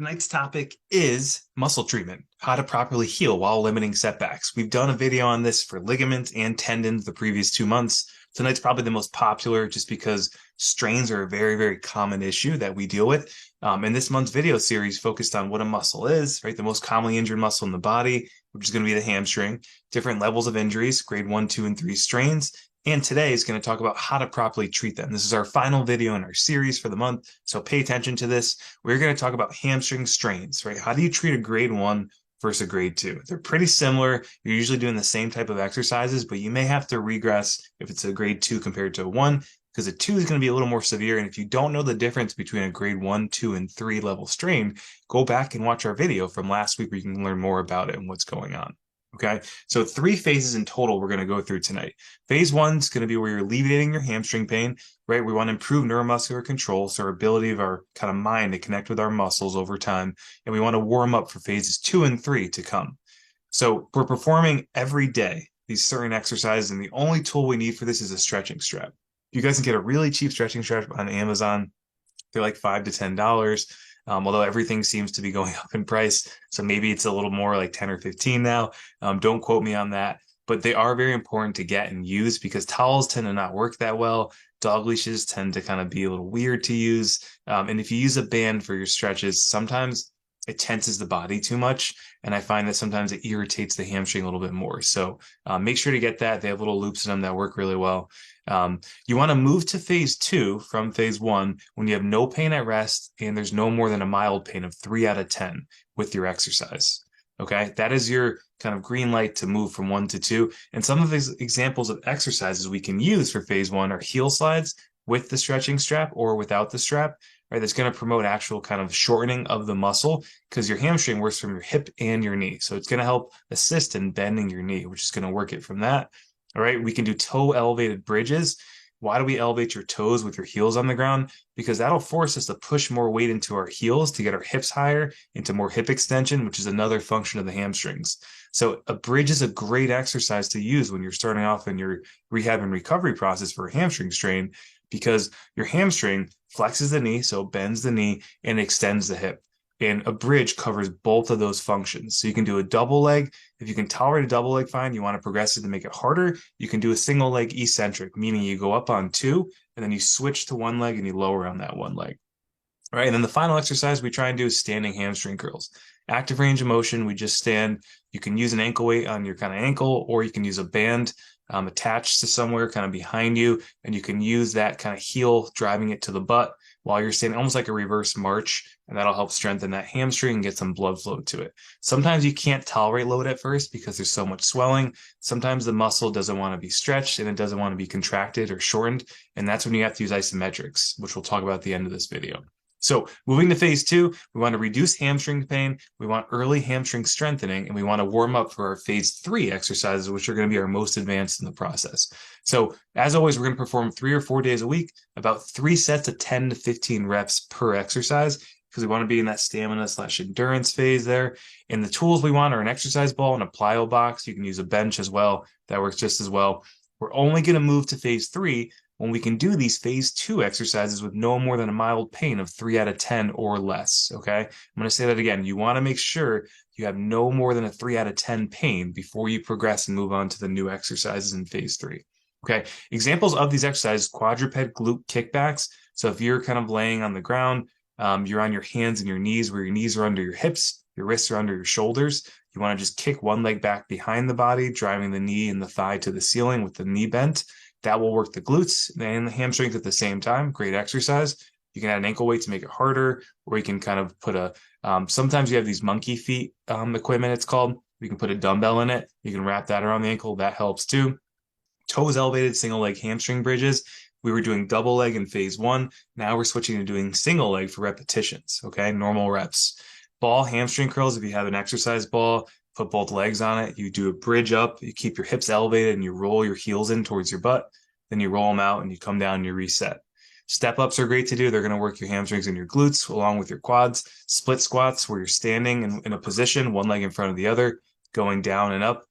tonight's topic is muscle treatment, how to properly heal while limiting setbacks. We've done a video on this for ligaments and tendons the previous 2 months. Tonight's probably the most popular just because strains are a very, very common issue that we deal with. And this month's video series focused on what a muscle is, right? The most commonly injured muscle in the body, which is going to be the hamstring, different levels of injuries, grade 1, 2, and 3 strains. And today is going to talk about how to properly treat them. This is our final video in our series for the month, so pay attention to this. We're going to talk about hamstring strains, right? How do you treat a grade 1 versus a grade 2? They're pretty similar. You're usually doing the same type of exercises, but you may have to regress if it's a grade 2 compared to a 1, because a 2 is going to be a little more severe. And if you don't know the difference between a grade 1, 2, and 3 level strain, go back and watch our video from last week where you can learn more about it and what's going on. Okay, so 3 phases in total we're going to go through tonight. Phase 1 is going to be where you're alleviating your hamstring pain, right? We want to improve neuromuscular control, so our ability of our kind of mind to connect with our muscles over time. And we want to warm up for phases 2 and 3 to come. So we're performing every day these certain exercises, and the only tool we need for this is a stretching strap. You guys can get a really cheap stretching strap on Amazon. They're like $5 to $10. Although everything seems to be going up in price. So maybe it's a little more like 10 or 15 now. Don't quote me on that, but they are very important to get and use because towels tend to not work that well. Dog leashes tend to kind of be a little weird to use. And if you use a band for your stretches, sometimes it tenses the body too much. And I find that sometimes it irritates the hamstring a little bit more. So make sure to get that. They have little loops in them that work really well. You want to move to phase 2 from phase 1 when you have no pain at rest and there's no more than a mild pain of 3 out of 10 with your exercise. Okay, that is your kind of green light to move from 1 to 2. And some of these examples of exercises we can use for phase 1 are heel slides with the stretching strap or without the strap. Right, that's going to promote actual kind of shortening of the muscle because your hamstring works from your hip and your knee. So it's going to help assist in bending your knee, which is going to work it from that. All right, we can do toe elevated bridges. Why do we elevate your toes with your heels on the ground? Because that'll force us to push more weight into our heels to get our hips higher, into more hip extension, which is another function of the hamstrings. So a bridge is a great exercise to use when you're starting off in your rehab and recovery process for a hamstring strain, because your hamstring flexes the knee, so bends the knee and extends the hip. And a bridge covers both of those functions. So you can do a double leg. If you can tolerate a double leg, fine. You want to progress it to make it harder. You can do a single leg eccentric, meaning you go up on 2 and then you switch to 1 leg and you lower on that 1 leg. All right. And then the final exercise we try and do is standing hamstring curls. Active range of motion. We just stand. You can use an ankle weight on your kind of ankle, or you can use a band attached to somewhere kind of behind you. And you can use that kind of heel driving it to the butt while you're standing, almost like a reverse march, and that'll help strengthen that hamstring and get some blood flow to it. Sometimes you can't tolerate load at first because there's so much swelling. Sometimes the muscle doesn't want to be stretched and it doesn't want to be contracted or shortened, and that's when you have to use isometrics, which we'll talk about at the end of this video. So moving to phase 2, we want to reduce hamstring pain, we want early hamstring strengthening, and we want to warm up for our phase 3 exercises, which are going to be our most advanced in the process. So as always, we're going to perform 3 or 4 days a week, about 3 sets of 10 to 15 reps per exercise, because we want to be in that stamina/endurance phase there. And the tools we want are an exercise ball and a plyo box. You can use a bench as well. That works just as well. We're only going to move to phase 3 when we can do these phase 2 exercises with no more than a mild pain of 3 out of 10 or less, okay? I'm going to say that again. You want to make sure you have no more than a 3 out of 10 pain before you progress and move on to the new exercises in phase 3, okay? Examples of these exercises, quadruped glute kickbacks. So if you're kind of laying on the ground, you're on your hands and your knees where your knees are under your hips, your wrists are under your shoulders. You want to just kick 1 leg back behind the body, driving the knee and the thigh to the ceiling with the knee bent. That will work the glutes and the hamstrings at the same time. Great exercise. You can add an ankle weight to make it harder, or you can kind of put sometimes you have these monkey feet equipment, it's called. You can put a dumbbell in it. You can wrap that around the ankle. That helps too. Toes elevated single leg hamstring bridges. We were doing double leg in phase 1. Now we're switching to doing single leg for repetitions, okay? Normal reps. Ball hamstring curls, if you have an exercise ball, put both legs on it. You do a bridge up. You keep your hips elevated and you roll your heels in towards your butt. Then you roll them out and you come down and you reset. Step ups are great to do. They're going to work your hamstrings and your glutes along with your quads. Split squats where you're standing in a position, 1 leg in front of the other, going down and up.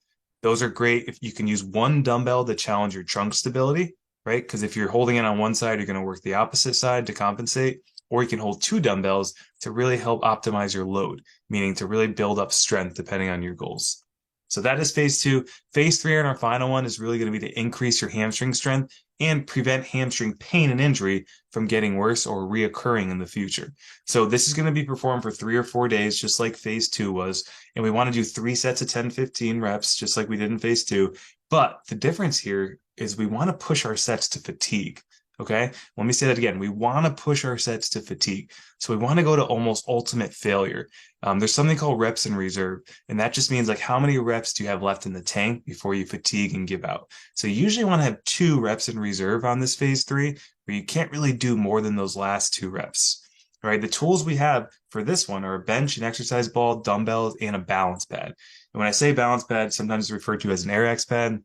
Those are great if you can use 1 dumbbell to challenge your trunk stability, right? Because if you're holding it on one side, you're going to work the opposite side to compensate. or you can hold 2 dumbbells to really help optimize your load, meaning to really build up strength depending on your goals. So that is phase 2. Phase 3 and our final one is really going to be to increase your hamstring strength and prevent hamstring pain and injury from getting worse or reoccurring in the future. So this is going to be performed for 3 or 4 days, just like phase 2 was. And we want to do 3 sets of 10, 15 reps, just like we did in phase 2. But the difference here is we want to push our sets to fatigue. Okay, let me say that again. We want to push our sets to fatigue. So we want to go to almost ultimate failure. There's something called reps in reserve, and that just means like how many reps do you have left in the tank before you fatigue and give out. So you usually want to have 2 reps in reserve on this phase 3, where you can't really do more than those last 2 reps. All right, the tools we have for this one are a bench, an exercise ball, dumbbells, and a balance pad. And when I say balance pad, sometimes it's referred to as an AirX pad,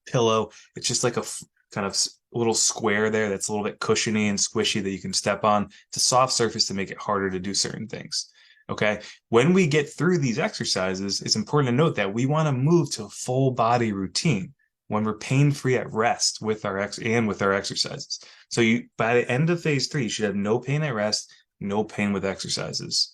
pillow. It's just like a kind of little square there that's a little bit cushiony and squishy that you can step on. It's a soft surface to make it harder to do certain things. Okay, when we get through these exercises, it's important to note that we want to move to a full body routine when we're pain-free at rest with our exercises. So you, by the end of phase 3, you should have no pain at rest, no pain with exercises.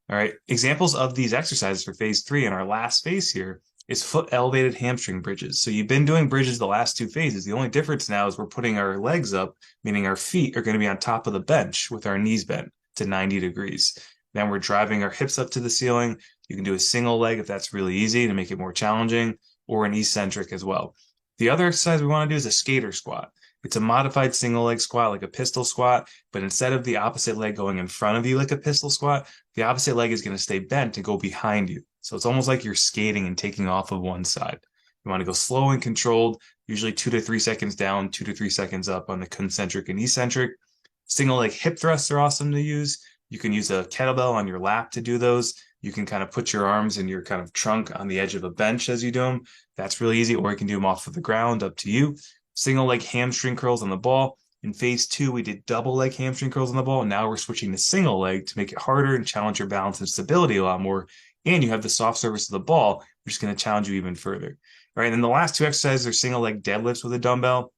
All right, examples of these exercises for phase 3 in our last phase here is foot elevated hamstring bridges. So you've been doing bridges the last 2 phases. The only difference now is we're putting our legs up, meaning our feet are going to be on top of the bench with our knees bent to 90 degrees. Then we're driving our hips up to the ceiling. You can do a single leg if that's really easy to make it more challenging, or an eccentric as well. The other exercise we want to do is a skater squat. It's a modified single leg squat like a pistol squat, but instead of the opposite leg going in front of you like a pistol squat, the opposite leg is going to stay bent and go behind you. So it's almost like you're skating and taking off of one side. You want to go slow and controlled, usually 2 to 3 seconds down, 2 to 3 seconds up on the concentric and eccentric. Single leg hip thrusts are awesome to use. You can use a kettlebell on your lap to do those. You can kind of put your arms in your kind of trunk on the edge of a bench as you do them. That's really easy, or you can do them off of the ground, up to you. Single leg hamstring curls on the ball. In phase 2, we did double leg hamstring curls on the ball. Now we're switching to single leg to make it harder and challenge your balance and stability a lot more. And you have the soft surface of the ball, which is going to challenge you even further. All right, and then the last 2 exercises are single leg deadlifts with a dumbbell.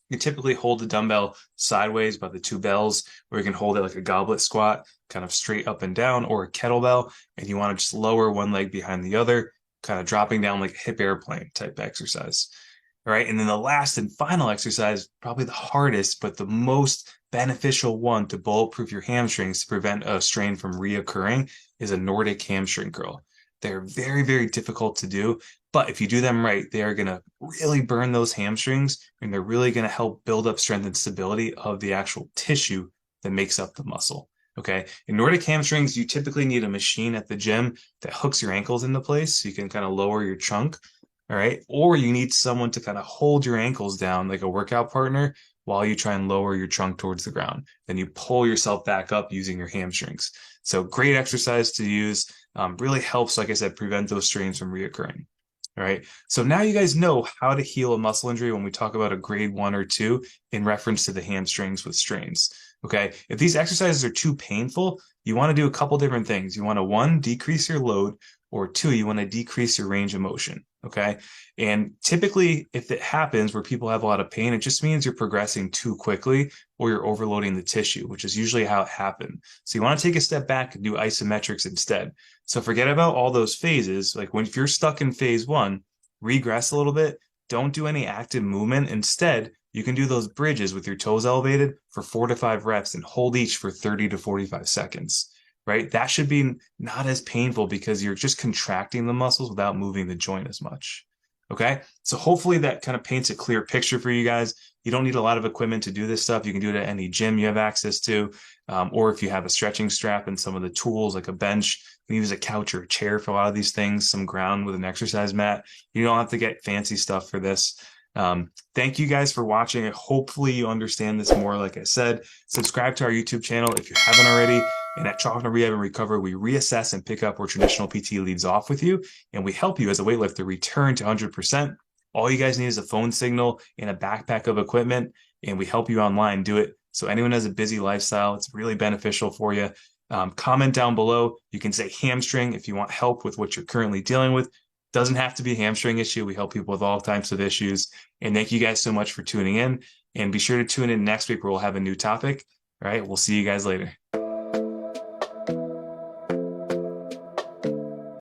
You typically hold the dumbbell sideways by the 2 bells, or you can hold it like a goblet squat, kind of straight up and down, or a kettlebell, and you want to just lower one leg behind the other, kind of dropping down like a hip airplane type exercise. All right, and then the last and final exercise, probably the hardest, but the most beneficial one to bulletproof your hamstrings to prevent a strain from reoccurring, is a Nordic hamstring curl. They're very, very difficult to do, but if you do them right, they are going to really burn those hamstrings, and they're really going to help build up strength and stability of the actual tissue that makes up the muscle. Okay, in Nordic hamstrings, you typically need a machine at the gym that hooks your ankles into place so you can kind of lower your trunk. All right, or you need someone to kind of hold your ankles down like a workout partner while you try and lower your trunk towards the ground. Then you pull yourself back up using your hamstrings. So great exercise to use. Really helps, like I said, prevent those strains from reoccurring. All right, so now you guys know how to heal a muscle injury when we talk about a grade 1 or 2 in reference to the hamstrings with strains. Okay, if these exercises are too painful, you want to do a couple different things. You want to, 1, decrease your load, or 2, you want to decrease your range of motion. Okay, and typically if it happens where people have a lot of pain, it just means you're progressing too quickly or you're overloading the tissue, which is usually how it happened. So you want to take a step back and do isometrics instead. So forget about all those phases. Like if you're stuck in phase 1, regress a little bit, don't do any active movement. Instead, you can do those bridges with your toes elevated for 4 to 5 reps and hold each for 30 to 45 seconds. Right? That should be not as painful because you're just contracting the muscles without moving the joint as much. Okay, so hopefully that kind of paints a clear picture for you guys. You don't need a lot of equipment to do this stuff. You can do it at any gym you have access to, or if you have a stretching strap and some of the tools like a bench, you can use a couch or a chair for a lot of these things, some ground with an exercise mat. You don't have to get fancy stuff for this. Thank you guys for watching. Hopefully you understand this more. Like I said, subscribe to our YouTube channel if you haven't already. And at Choffner Rehab and Recover, we reassess and pick up where traditional PT leaves off with you, and we help you as a weightlifter return to 100%. All you guys need is a phone signal and a backpack of equipment, and we help you online do it. So anyone has a busy lifestyle, it's really beneficial for you. Comment down below. You can say hamstring if you want help with what you're currently dealing with. Doesn't have to be a hamstring issue. We help people with all types of issues. And thank you guys so much for tuning in. And be sure to tune in next week where we'll have a new topic. All right, we'll see you guys later.